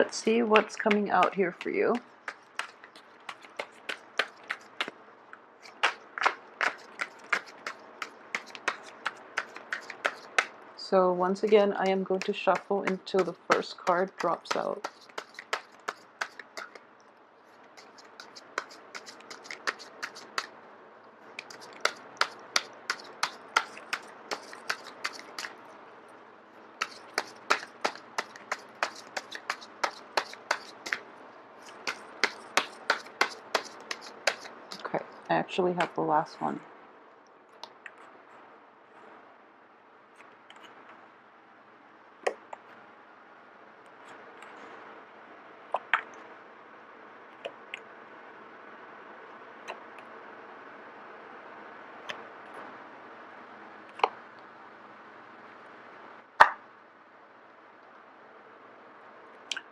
Let's see what's coming out here for you. So once again, I am going to shuffle until the first card drops out. Okay, I actually have the last one.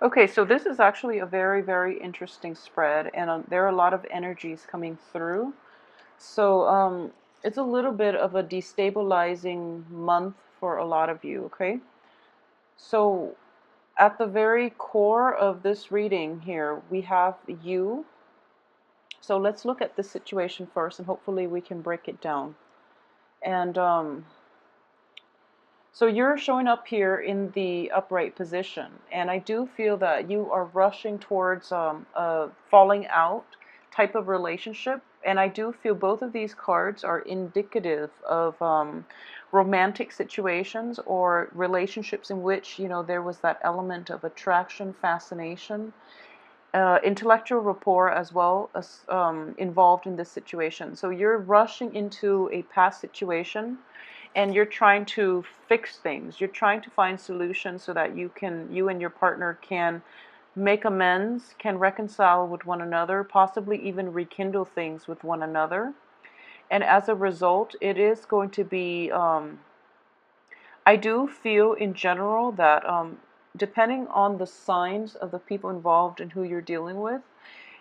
Okay, so this is actually a very, very interesting spread, and there are a lot of energies coming through. So it's a little bit of a destabilizing month for a lot of you, okay? So at the very core of this reading here, we have you. So let's look at this situation first, and hopefully we can break it down. And so you're showing up here in the upright position, and I do feel that you are rushing towards a falling out type of relationship, and I do feel both of these cards are indicative of romantic situations or relationships in which, you know, there was that element of attraction, fascination, intellectual rapport as well as involved in this situation. So you're rushing into a past situation and you're trying to fix things. You're trying to find solutions so that you and your partner can make amends, can reconcile with one another, possibly even rekindle things with one another. And as a result, it is going to be, I do feel in general that depending on the signs of the people involved and who you're dealing with,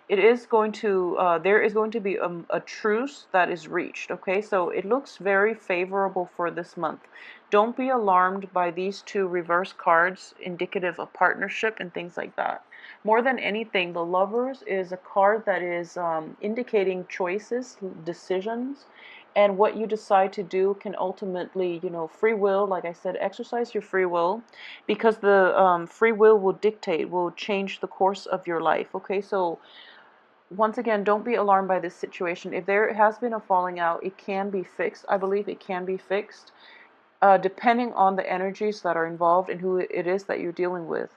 it is going to there is going to be a truce that is reached. Okay, so it looks very favorable for this month. Don't be alarmed by these two reverse cards indicative of partnership and things like that. More than anything, the Lovers is a card that is indicating choices, decisions, and what you decide to do can ultimately, you know, free will, like I said, exercise your free will, because the free will dictate, will change the course of your life. Okay, so once again, don't be alarmed by this situation. If there has been a falling out, it can be fixed. I believe it can be fixed, depending on the energies that are involved and who it is that you're dealing with.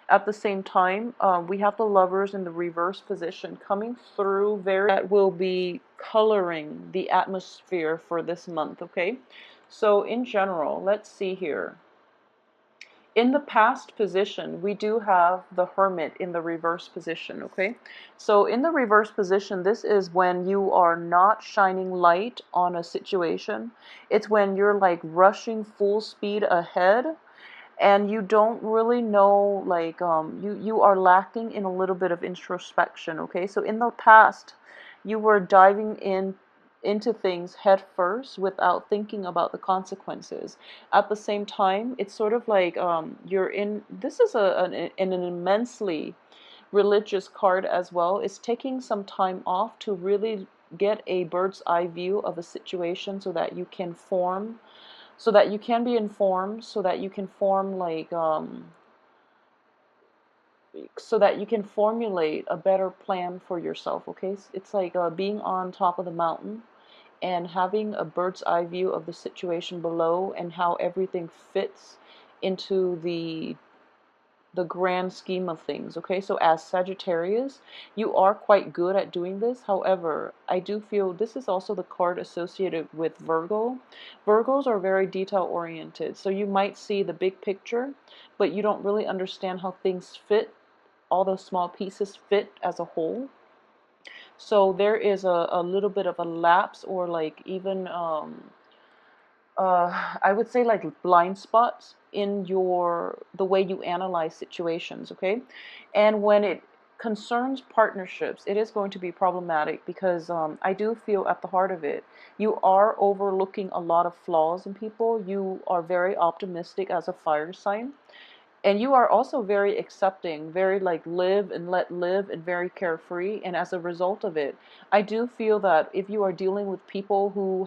At the same time, we have the Lovers in the reverse position coming through that will be coloring the atmosphere for this month, okay? So in general, let's see here. In the past position, we do have the Hermit in the reverse position, okay? So in the reverse position, this is when you are not shining light on a situation. It's when you're like rushing full speed ahead and you don't really know, like you are lacking in a little bit of introspection, okay? So in the past, you were diving into things head first without thinking about the consequences. At the same time, it's sort of like you're in, this is an immensely religious card as well. It's taking some time off to really get a bird's eye view of a situation so that you can form, so that you can be informed, so that you can form like so that you can formulate a better plan for yourself. Okay, it's like being on top of the mountain and having a bird's eye view of the situation below and how everything fits into the grand scheme of things. Okay, so as Sagittarius, you are quite good at doing this. However, I do feel this is also the card associated with Virgo. Virgos are very detail oriented, so you might see the big picture, but you don't really understand how things fit, all those small pieces fit as a whole. So there is a little bit of a lapse, or like even I would say like blind spots in the way you analyze situations, okay? And when it concerns partnerships, it is going to be problematic because I do feel at the heart of it, you are overlooking a lot of flaws in people. You are very optimistic as a fire sign. And you are also very accepting, very like live and let live, and very carefree. And as a result of it, I do feel that if you are dealing with people who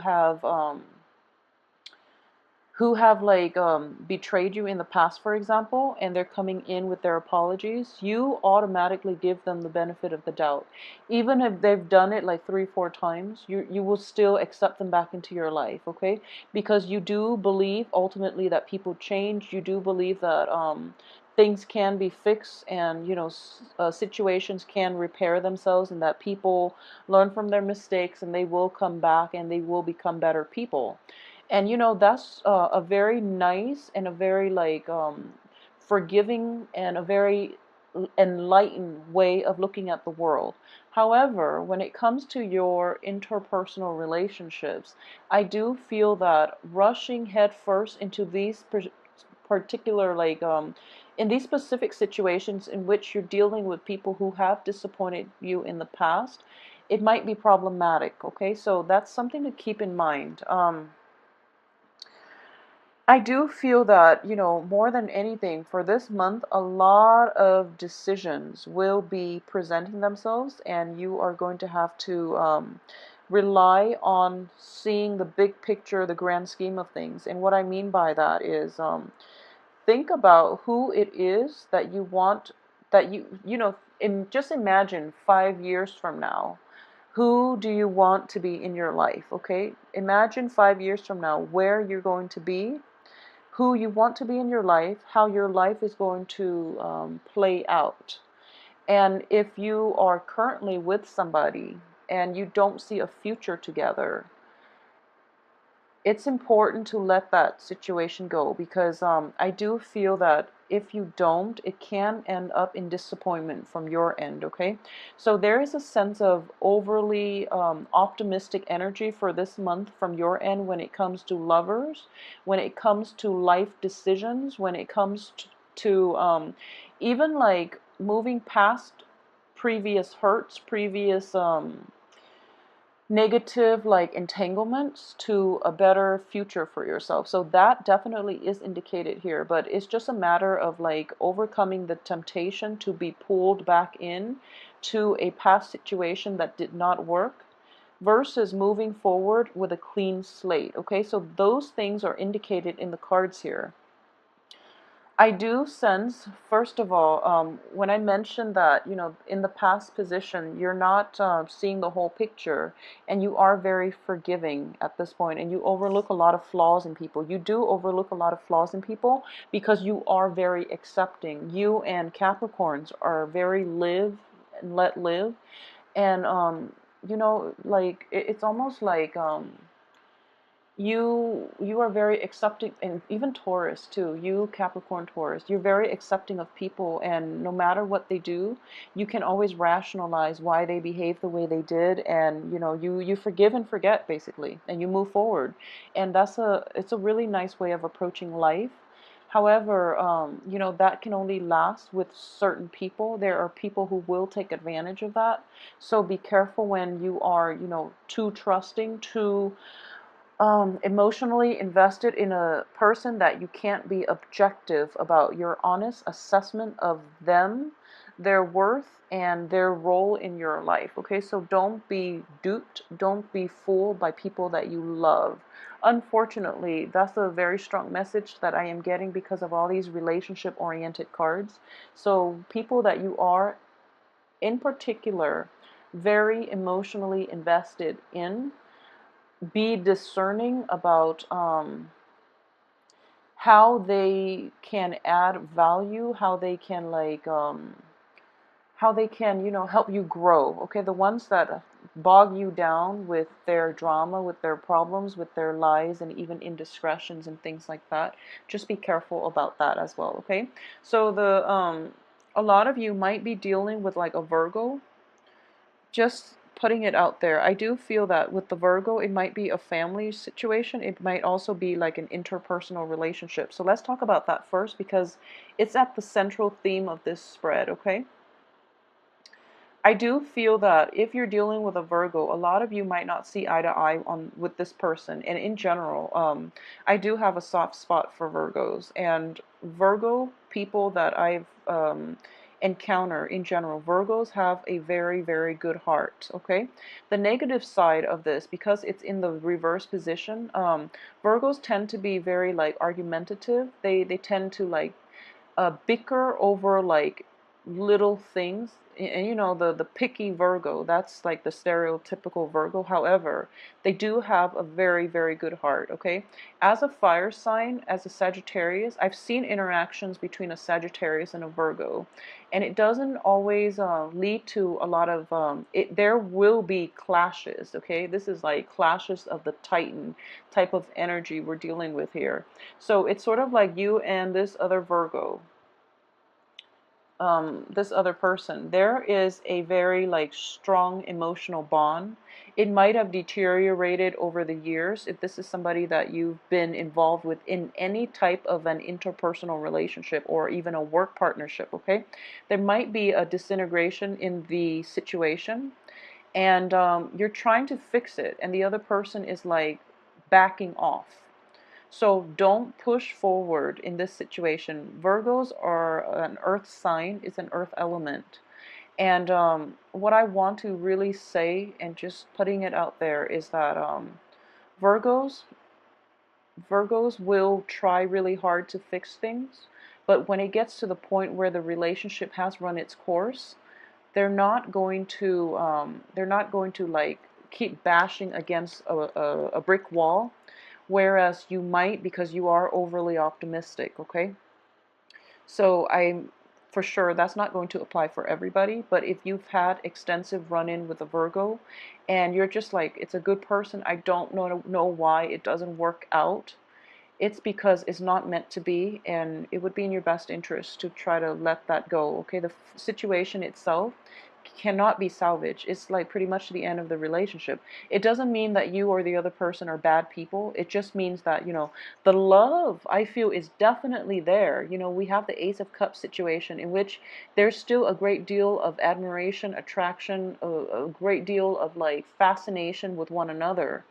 have like betrayed you in the past, for example, and they're coming in with their apologies, you automatically give them the benefit of the doubt. Even if they've done it like 3 4 times, you will still accept them back into your life, okay? Because you do believe ultimately that people change. You do believe that things can be fixed, and situations can repair themselves, and that people learn from their mistakes and they will come back and they will become better people. And that's a very nice and a very like forgiving and a very enlightened way of looking at the world. However, when it comes to your interpersonal relationships, I do feel that rushing headfirst into these particular like in these specific situations in which you're dealing with people who have disappointed you in the past, it might be problematic. Okay, so that's something to keep in mind. I do feel that, more than anything, for this month, a lot of decisions will be presenting themselves, and you are going to have to rely on seeing the big picture, the grand scheme of things. And what I mean by that is think about who it is that you want, that just imagine 5 years from now. Who do you want to be in your life? Okay, imagine 5 years from now where you're going to be, who you want to be in your life, how your life is going to play out. And if you are currently with somebody and you don't see a future together, it's important to let that situation go, because I do feel that if you don't, it can end up in disappointment from your end, okay? So there is a sense of overly optimistic energy for this month from your end when it comes to lovers, when it comes to life decisions, when it comes to even like moving past previous hurts, previous negative like entanglements to a better future for yourself. So that definitely is indicated here, but it's just a matter of like overcoming the temptation to be pulled back in to a past situation that did not work versus moving forward with a clean slate. Okay, so those things are indicated in the cards here. I do sense, first of all, when I mentioned that, in the past position, you're not seeing the whole picture, and you are very forgiving at this point, and you overlook a lot of flaws in people. You do overlook a lot of flaws in people because you are very accepting. You and Capricorns are very live and let live, and, like, it's almost like, you are very accepting, and even Taurus too, you Capricorn Taurus, you're very accepting of people, and no matter what they do, you can always rationalize why they behave the way they did, and you forgive and forget basically, and you move forward. And it's a really nice way of approaching life. However, that can only last with certain people. There are people who will take advantage of that. So be careful when you are, too trusting, too emotionally invested in a person, that you can't be objective about your honest assessment of them, their worth, and their role in your life. Okay, so don't be duped, don't be fooled by people that you love. Unfortunately, that's a very strong message that I am getting because of all these relationship oriented cards. So people that you are, in particular, very emotionally invested in, be discerning about how they can add value, how they can like how they can help you grow. Okay, the ones that bog you down with their drama, with their problems, with their lies, and even indiscretions and things like that, just be careful about that as well. Okay, so the a lot of you might be dealing with like a Virgo. Just putting it out there. I do feel that with the Virgo, it might be a family situation. It might also be like an interpersonal relationship. So let's talk about that first, because it's at the central theme of this spread, okay? I do feel that if you're dealing with a Virgo, a lot of you might not see eye to eye on with this person. And in general, I do have a soft spot for Virgos. And Virgo people that I've encounter in general, Virgos have a very, very good heart. Okay, the negative side of this, because it's in the reverse position, Virgos tend to be very like argumentative. They tend to like bicker over like little things. And you know, the picky Virgo, that's like the stereotypical Virgo. However, they do have a very, very good heart. Okay, as a fire sign, as a Sagittarius, I've seen interactions between a Sagittarius and a Virgo, and it doesn't always lead to a lot of there will be clashes. Okay, this is like clashes of the Titan type of energy we're dealing with here. So it's sort of like you and this other Virgo, this other person, there is a very like strong emotional bond. It might have deteriorated over the years if this is somebody that you've been involved with in any type of an interpersonal relationship or even a work partnership. Okay, there might be a disintegration in the situation, and you're trying to fix it, and the other person is like backing off. So don't push forward in this situation. Virgos are an earth sign, it's an earth element. And what I want to really say, and just putting it out there, is that Virgos, Virgos will try really hard to fix things, but when it gets to the point where the relationship has run its course, they're not going to like keep bashing against a brick wall, whereas you might, because you are overly optimistic. Okay, so I'm for sure that's not going to apply for everybody, but if you've had extensive run-in with a Virgo and you're just like, it's a good person, I don't know why it doesn't work out, it's because it's not meant to be, and it would be in your best interest to try to let that go. Okay, the situation itself cannot be salvaged. It's like pretty much the end of the relationship. It doesn't mean that you or the other person are bad people. It just means that, you know, the love, I feel, is definitely there. You know, we have the Ace of Cups situation in which there's still a great deal of admiration, attraction, a great deal of like fascination with one another.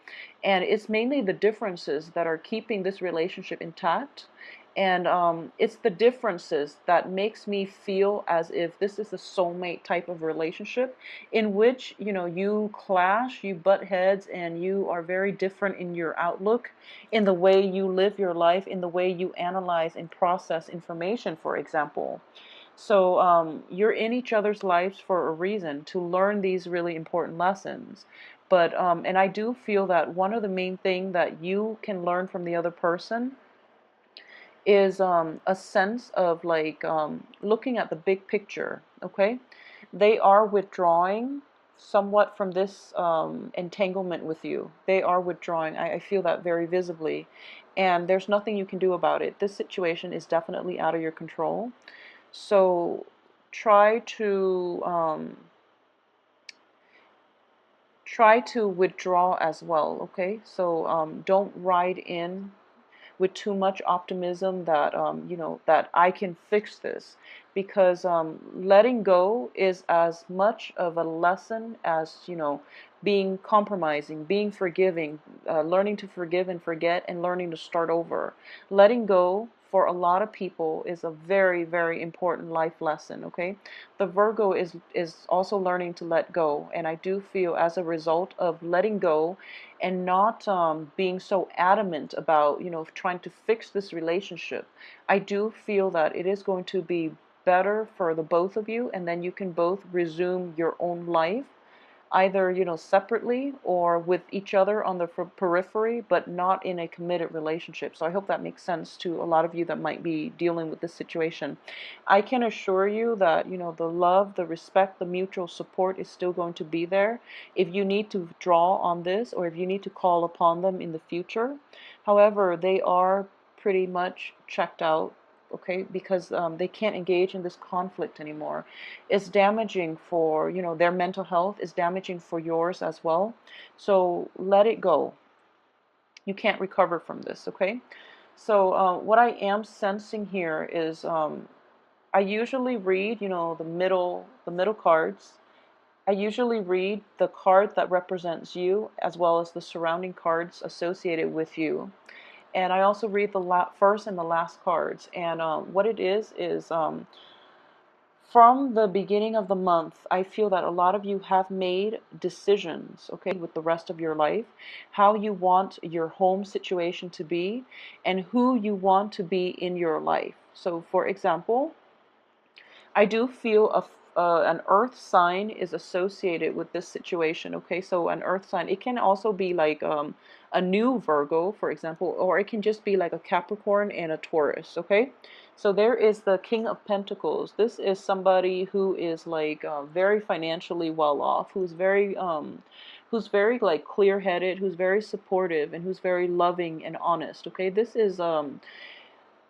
And it's mainly the differences that are keeping this relationship intact. And it's the differences that makes me feel as if this is a soulmate type of relationship in which, you know, you clash, you butt heads, and you are very different in your outlook, in the way you live your life, in the way you analyze and process information, for example. So you're in each other's lives for a reason, to learn these really important lessons. But and I do feel that one of the main thing that you can learn from the other person is a sense of like looking at the big picture. Okay, they are withdrawing somewhat from this entanglement with you. They are withdrawing. I feel that very visibly, and there's nothing you can do about it. This situation is definitely out of your control. So try to withdraw as well. Okay, so don't ride in with too much optimism that you know, that I can fix this, because letting go is as much of a lesson as, you know, being compromising, being forgiving, learning to forgive and forget, and learning to start over. Letting go for a lot of people is a very, very important life lesson. Okay, the Virgo is also learning to let go, and I do feel as a result of letting go and not being so adamant about, you know, trying to fix this relationship, I do feel that it is going to be better for the both of you, and then you can both resume your own life, either, you know, separately or with each other on the periphery, but not in a committed relationship. So I hope that makes sense to a lot of you that might be dealing with this situation. I can assure you that, you know, the love, the respect, the mutual support is still going to be there if you need to draw on this, or if you need to call upon them in the future. However, they are pretty much checked out. Okay, because they can't engage in this conflict anymore. It's damaging for, you know, their mental health, is damaging for yours as well. So let it go. You can't recover from this. Okay, so what I am sensing here is I usually read, you know, the middle cards. I usually read the card that represents you, as well as the surrounding cards associated with you. And I also read the first and the last cards. And what it is from the beginning of the month, I feel that a lot of you have made decisions, okay, with the rest of your life, how you want your home situation to be and who you want to be in your life. So, for example, I do feel an earth sign is associated with this situation. Okay, so an earth sign, it can also be like a new Virgo, for example, or it can just be like a Capricorn and a Taurus. Okay, so there is the King of Pentacles. This is somebody who is like very financially well off, who's very like clear-headed, who's very supportive, and who's very loving and honest. Okay, this is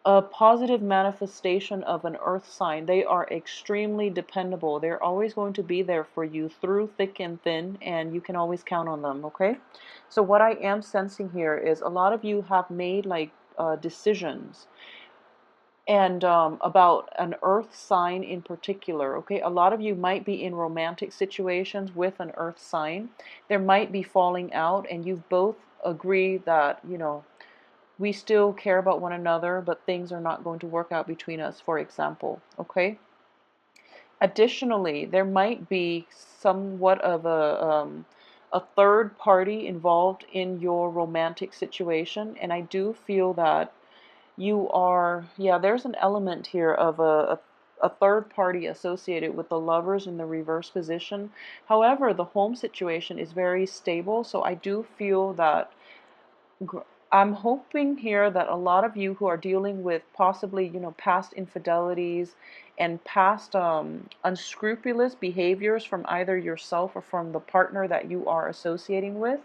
a positive manifestation of an earth sign. They are extremely dependable. They're always going to be there for you through thick and thin, and you can always count on them, okay? So what I am sensing here is a lot of you have made like decisions and about an earth sign in particular. Okay, a lot of you might be in romantic situations with an earth sign. There might be falling out, and you've both agreed that, you know, we still care about one another, but things are not going to work out between us, for example, okay? Additionally, there might be somewhat of a third party involved in your romantic situation, and I do feel that you are, yeah, there's an element here of a third party associated with the lovers in the reverse position. However, the home situation is very stable, so I do feel that I'm hoping here that a lot of you who are dealing with possibly, you know, past infidelities and past unscrupulous behaviors from either yourself or from the partner that you are associating with,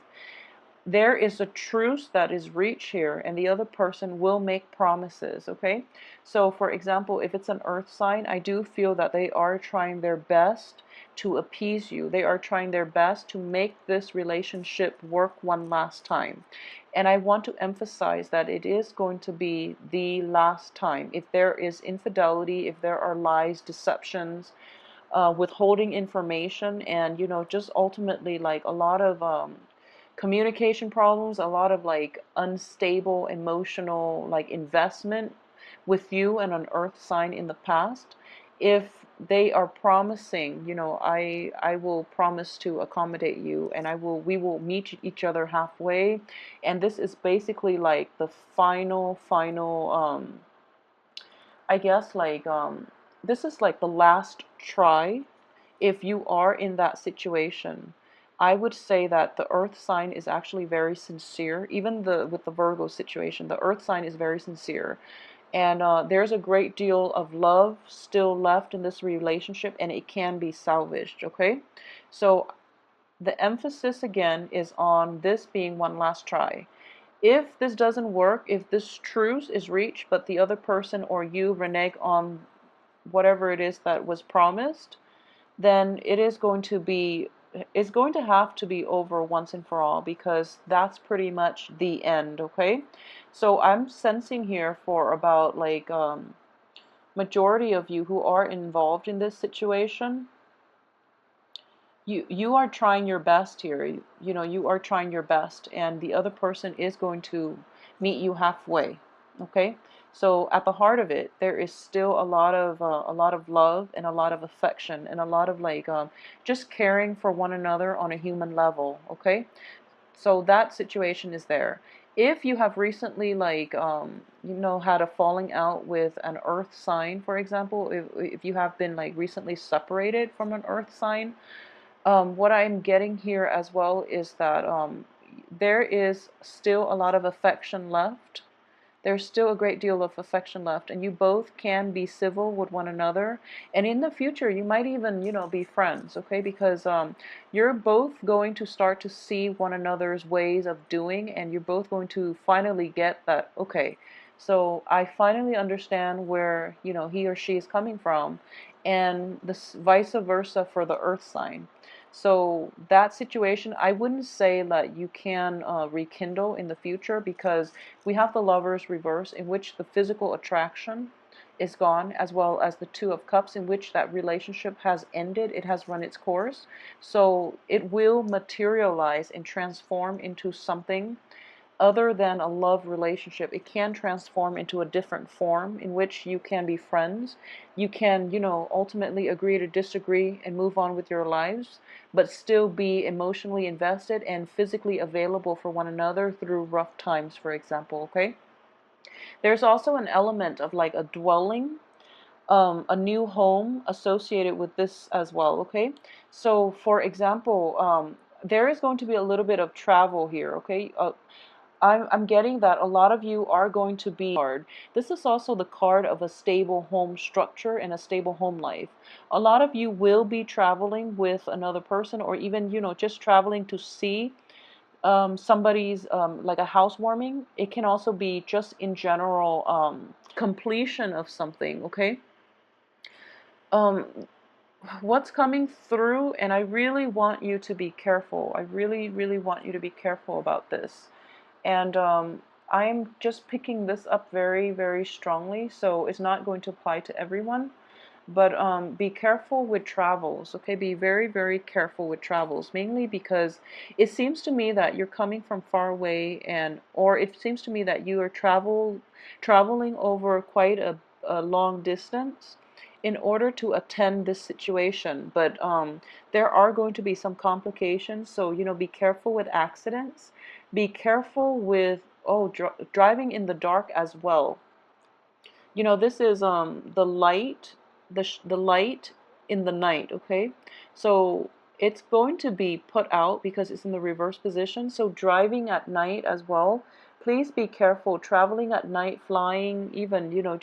there is a truce that is reached here, and the other person will make promises, okay? So, for example, if it's an earth sign, I do feel that they are trying their best to appease you. They are trying their best to make this relationship work one last time. And I want to emphasize that it is going to be the last time. If there is infidelity, if there are lies, deceptions, withholding information, and, you know, just ultimately like a lot of communication problems, a lot of like unstable emotional like investment with you and an earth sign in the past, if they are promising, you know, I will promise to accommodate you, and we will meet each other halfway, and this is basically like the final I guess like this is like the last try. If you are in that situation, I would say that the earth sign is actually very sincere. Even with the Virgo situation, the earth sign is very sincere. And there's a great deal of love still left in this relationship, and it can be salvaged, okay? So the emphasis again is on this being one last try. If this doesn't work, if this truce is reached, but the other person or you renege on whatever it is that was promised, then it's going to have to be over once and for all, because that's pretty much the end, okay? So I'm sensing here for about like majority of you who are involved in this situation, you are trying your best here. You know, you are trying your best, and the other person is going to meet you halfway, okay? So at the heart of it, there is still a lot of love and a lot of affection and a lot of like just caring for one another on a human level, okay? So that situation is there. If you have recently like you know, had a falling out with an earth sign, for example, if you have been like recently separated from an earth sign, what I'm getting here as well is that there is still a lot of affection left. There's still a great deal of affection left, and you both can be civil with one another. And in the future, you might even, you know, be friends, okay? Because you're both going to start to see one another's ways of doing, and you're both going to finally get that, okay, so I finally understand where, you know, he or she is coming from, and this vice versa for the earth sign. So that situation, I wouldn't say that you can rekindle in the future, because we have the Lovers reverse, in which the physical attraction is gone, as well as the Two of Cups, in which that relationship has ended. It has run its course. So it will materialize and transform into something other than a love relationship. It can transform into a different form in which you can be friends. You can, ultimately agree to disagree and move on with your lives, but still be emotionally invested and physically available for one another through rough times, for example, okay? There's also an element of like a dwelling, a new home associated with this as well, okay? So, for example, there is going to be a little bit of travel here, okay? I'm getting that a lot of you are going to be hard. This is also the card of a stable home structure and a stable home life. A lot of you will be traveling with another person, or even, just traveling to see somebody's, like a housewarming. It can also be just in general, completion of something, okay? Um, what's coming through, and I really want you to be careful. I really, really want you to be careful about this. And I'm just picking this up very, very strongly, so it's not going to apply to everyone. But be careful with travels, okay? Be very, very careful with travels, mainly because it seems to me that you're coming from far away, or it seems to me that you are traveling over quite a long distance in order to attend this situation. But there are going to be some complications, so be careful with accidents. Be careful with driving in the dark as well. This is the light, the light in the night, okay? So it's going to be put out because it's in the reverse position. So driving at night as well, please be careful. Traveling at night, flying, even,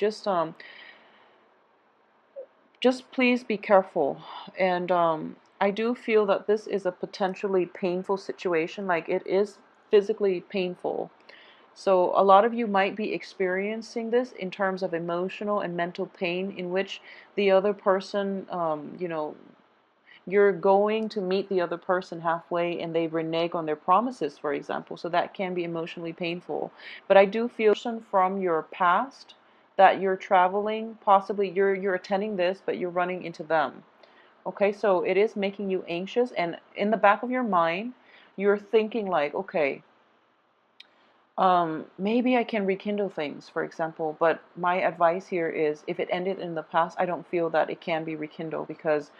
just please be careful. And I do feel that this is a potentially painful situation. Like, it is physically painful. So a lot of you might be experiencing this in terms of emotional and mental pain, in which the other person, you're going to meet the other person halfway and they renege on their promises, for example. So that can be emotionally painful. But I do feel from your past that you're traveling, possibly you're attending this, but you're running into them. Okay, so it is making you anxious, and in the back of your mind, you're thinking like, okay, maybe I can rekindle things, for example, but my advice here is, if it ended in the past, I don't feel that it can be rekindled, because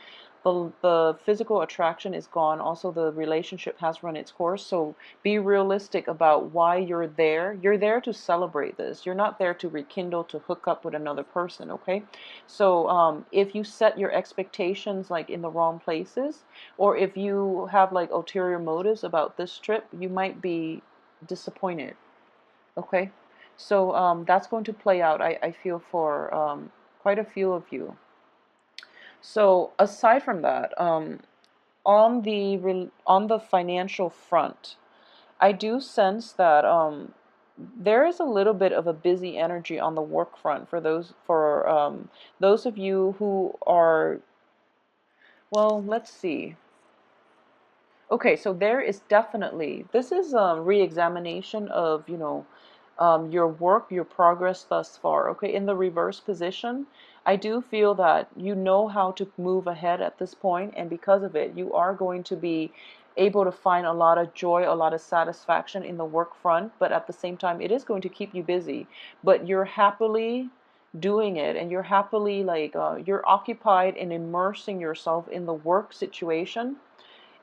the physical attraction is gone. Also, the relationship has run its course. So be realistic about why you're there. You're there to celebrate this. You're not there to rekindle, to hook up with another person, okay? So if you set your expectations like in the wrong places, or if you have like ulterior motives about this trip, you might be disappointed. Okay, so that's going to play out, I feel, for quite a few of you. So aside from that, on the financial front, I do sense that there is a little bit of a busy energy on the work front for those of you who are, well, let's see. Okay, so there is definitely, this is a re-examination of, your work, your progress thus far. Okay, in the reverse position, I do feel that you know how to move ahead at this point, and because of it, you are going to be able to find a lot of joy, a lot of satisfaction in the work front, but at the same time, it is going to keep you busy, but you're happily doing it, and you're happily, like, you're occupied in immersing yourself in the work situation,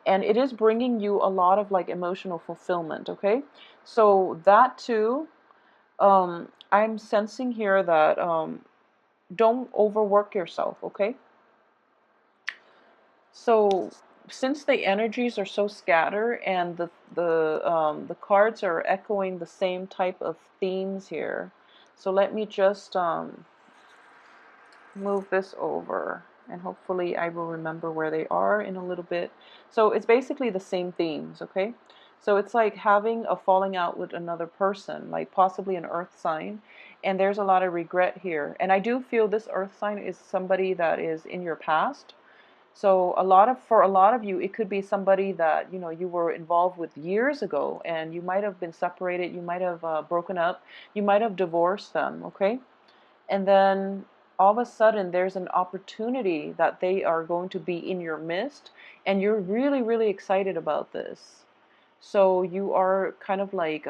and it is bringing you a lot of like emotional fulfillment. Okay, so that too, I'm sensing here that don't overwork yourself. Okay, so since the energies are so scattered, and the cards are echoing the same type of themes here, so let me just move this over, and hopefully I will remember where they are in a little bit. So it's basically the same themes, okay? So it's like having a falling out with another person, like possibly an earth sign, and there's a lot of regret here. And I do feel this earth sign is somebody that is in your past. So for a lot of you, it could be somebody that, you were involved with years ago, and you might have been separated, you might have broken up, you might have divorced them, okay? And then all of a sudden there's an opportunity that they are going to be in your midst, and you're really, really excited about this. So you are kind of like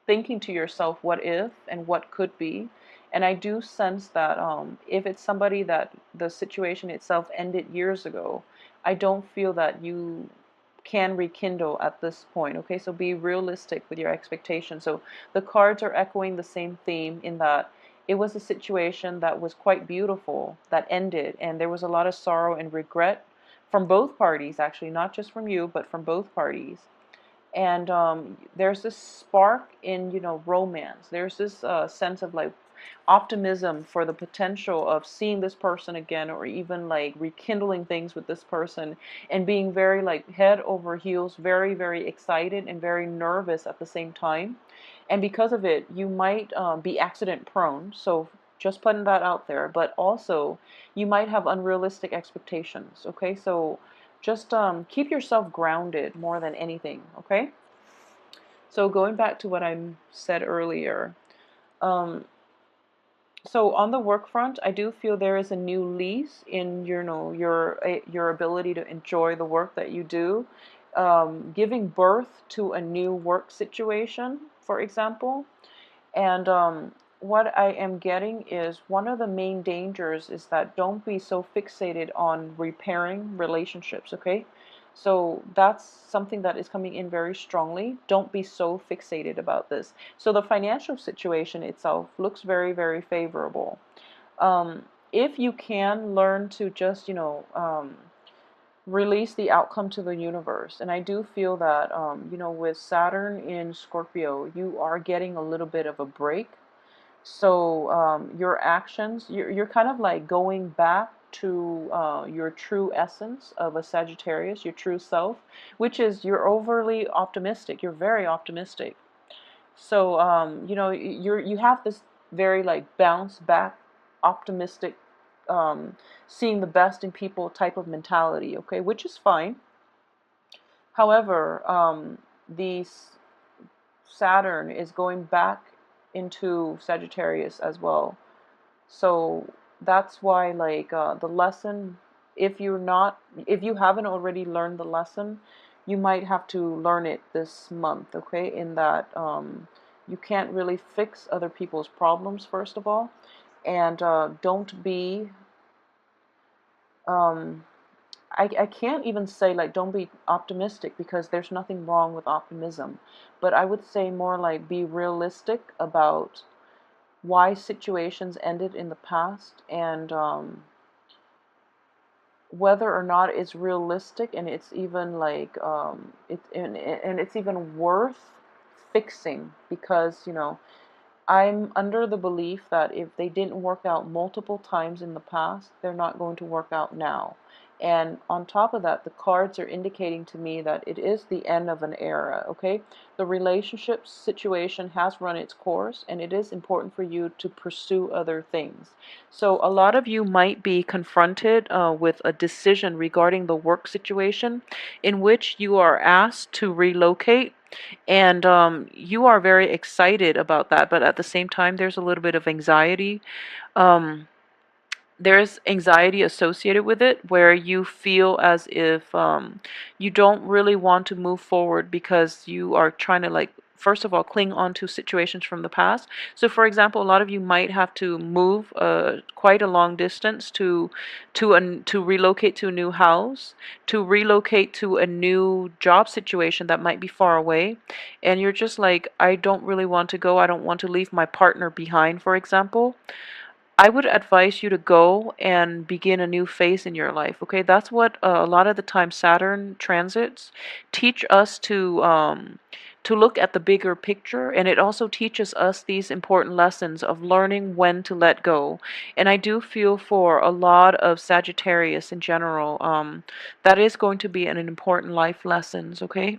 thinking to yourself what if and what could be. And I do sense that if it's somebody that the situation itself ended years ago, I don't feel that you can rekindle at this point. Okay, so be realistic with your expectations. So the cards are echoing the same theme in that it was a situation that was quite beautiful that ended, and there was a lot of sorrow and regret from both parties, actually, not just from you, but from both parties. And there's this spark in, romance. There's this sense of like optimism for the potential of seeing this person again, or even like rekindling things with this person, and being very like head over heels, very very excited and very nervous at the same time. And because of it, you might be accident prone. So just putting that out there. But also you might have unrealistic expectations. Okay, so just keep yourself grounded more than anything, okay? So going back to what I said earlier, um, so on the work front, I do feel there is a new lease in your ability to enjoy the work that you do, giving birth to a new work situation, for example. And what I am getting is one of the main dangers is that don't be so fixated on repairing relationships, okay? So that's something that is coming in very strongly. Don't be so fixated about this. So the financial situation itself looks very, very favorable. If you can learn to just, release the outcome to the universe. And I do feel that, with Saturn in Scorpio, you are getting a little bit of a break. So your actions, you're kind of like going back to your true essence of a Sagittarius, your true self, which is you're overly optimistic. You're very optimistic. So you have this very like bounce back, optimistic, seeing the best in people type of mentality. Okay, which is fine. However, the Saturn is going back into Sagittarius as well. So that's why like the lesson, if you haven't already learned the lesson, you might have to learn it this month, okay? In that you can't really fix other people's problems, first of all, and don't be um, I can't even say like don't be optimistic, because there's nothing wrong with optimism, but I would say more like be realistic about why situations ended in the past, and whether or not it's realistic, and it's even like and it's even worth fixing, because I'm under the belief that if they didn't work out multiple times in the past, they're not going to work out now. And on top of that, the cards are indicating to me that it is the end of an era, okay? The relationship situation has run its course, and it is important for you to pursue other things. So a lot of you might be confronted with a decision regarding the work situation in which you are asked to relocate, and you are very excited about that, but at the same time there's a little bit of anxiety. um, there's anxiety associated with it, where you feel as if you don't really want to move forward, because you are trying to like, first of all, cling on to situations from the past. So for example, a lot of you might have to move quite a long distance to relocate to a new house, to relocate to a new job situation that might be far away, and you're just like, I don't really want to go, I don't want to leave my partner behind, for example. I would advise you to go and begin a new phase in your life. Okay, that's what a lot of the time Saturn transits teach us to look at the bigger picture, and it also teaches us these important lessons of learning when to let go. And I do feel for a lot of Sagittarius in general, that is going to be an important life lessons. Okay.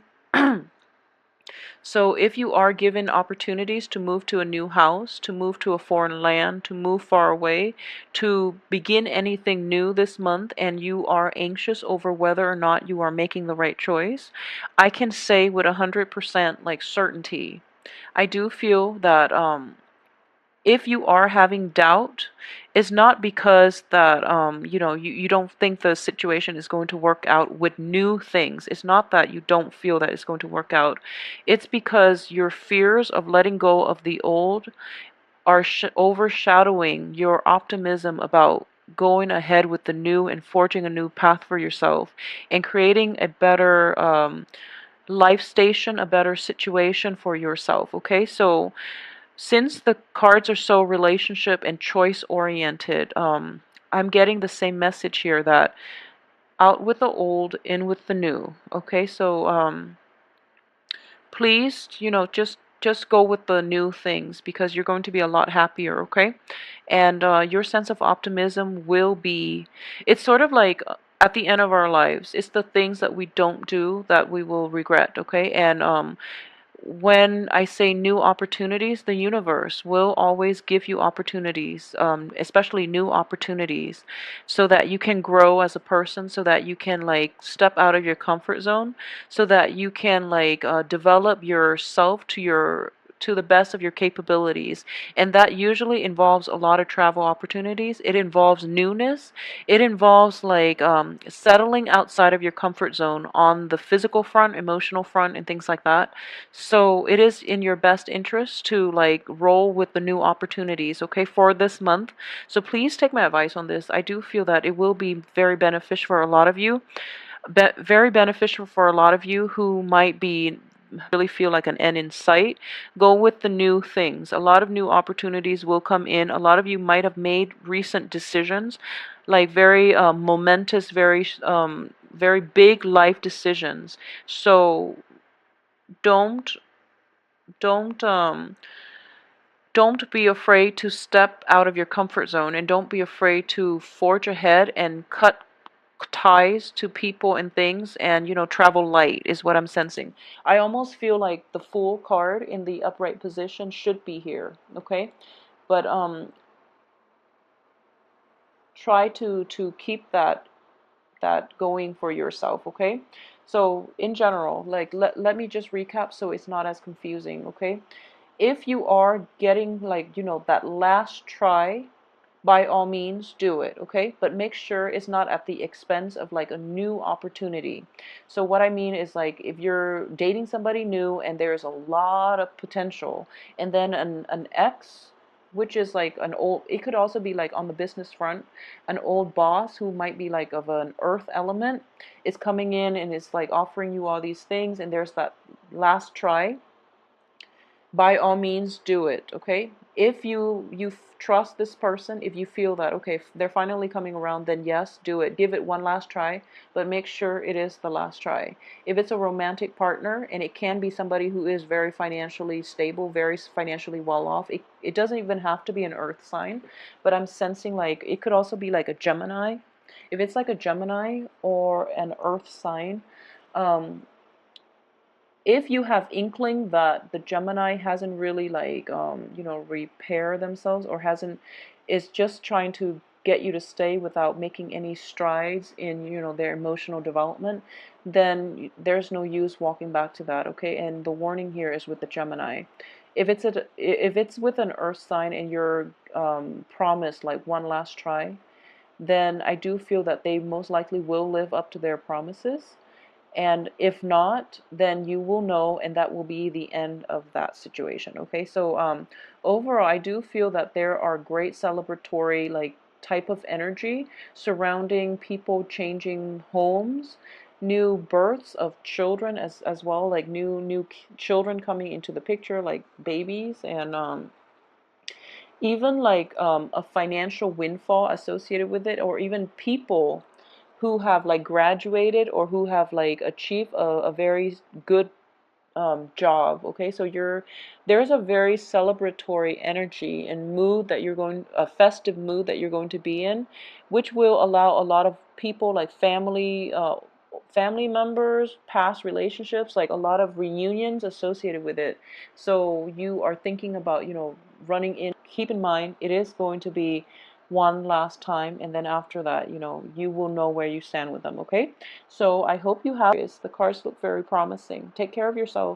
So if you are given opportunities to move to a new house, to move to a foreign land, to move far away, to begin anything new this month, and you are anxious over whether or not you are making the right choice, I can say with 100% like certainty, I do feel that if you are having doubt, it's not because that you don't think the situation is going to work out with new things. It's not that you don't feel that it's going to work out. It's because your fears of letting go of the old are overshadowing your optimism about going ahead with the new and forging a new path for yourself and creating a better life station, a better situation for yourself. Okay, so since the cards are so relationship and choice oriented, I'm getting the same message here that out with the old, in with the new. Okay, so please, just go with the new things because you're going to be a lot happier. Okay, and your sense of optimism will be. It's sort of like. At the end of our lives, it's the things that we don't do that we will regret, okay? And when I say new opportunities, the universe will always give you opportunities, especially new opportunities, so that you can grow as a person, so that you can like step out of your comfort zone, so that you can like develop yourself to the best of your capabilities. And that usually involves a lot of travel opportunities. It involves newness. It involves like settling outside of your comfort zone on the physical front, emotional front, and things like that. So it is in your best interest to like roll with the new opportunities, okay, for this month. So please take my advice on this. I do feel that it will be very beneficial for a lot of you. Very beneficial for a lot of you who might be really feel like an end in sight. Go with the new things. A lot of new opportunities will come in. A lot of you might have made recent decisions, like very momentous, very big life decisions. So don't don't um don't be afraid to step out of your comfort zone, and don't be afraid to forge ahead and cut ties to people and things, and travel light is what I'm sensing. I almost feel like the Fool card in the upright position should be here, okay? But try to keep that going for yourself, okay? So in general, like let me just recap so it's not as confusing, okay? If you are getting like that last try, by all means do it, okay? But make sure it's not at the expense of like a new opportunity. So what I mean is, like, if you're dating somebody new and there's a lot of potential, and then an ex, which is like an old, it could also be like on the business front, an old boss who might be like of an earth element is coming in and is like offering you all these things, and there's that last try. By all means do it, okay? If you trust this person, if you feel that okay, they're finally coming around, then yes, do it. Give it one last try, but make sure it is the last try. If it's a romantic partner, and it can be somebody who is very financially stable, very financially well off, it doesn't even have to be an earth sign, but I'm sensing like it could also be like a Gemini. If it's like a Gemini or an earth sign, um, if you have inkling that the Gemini hasn't really like repair themselves, or hasn't, is just trying to get you to stay without making any strides in their emotional development, then there's no use walking back to that, okay? And the warning here is with the Gemini. If it's with an earth sign and you're promised like one last try, then I do feel that they most likely will live up to their promises. And if not, then you will know, and that will be the end of that situation. Okay, so overall, I do feel that there are great celebratory like type of energy surrounding people changing homes, new births of children as well, like new children coming into the picture, like babies, and even like a financial windfall associated with it, or even people who have like graduated or who have like achieved a very good job. Okay, so there's a very celebratory energy and mood that you're going, a festive mood that you're going to be in, which will allow a lot of people, like family members, past relationships, like a lot of reunions associated with it. So you are thinking about running in. Keep in mind it is going to be one last time, and then after that you will know where you stand with them. Okay, so I hope you have this. The cards look very promising. Take care of yourself.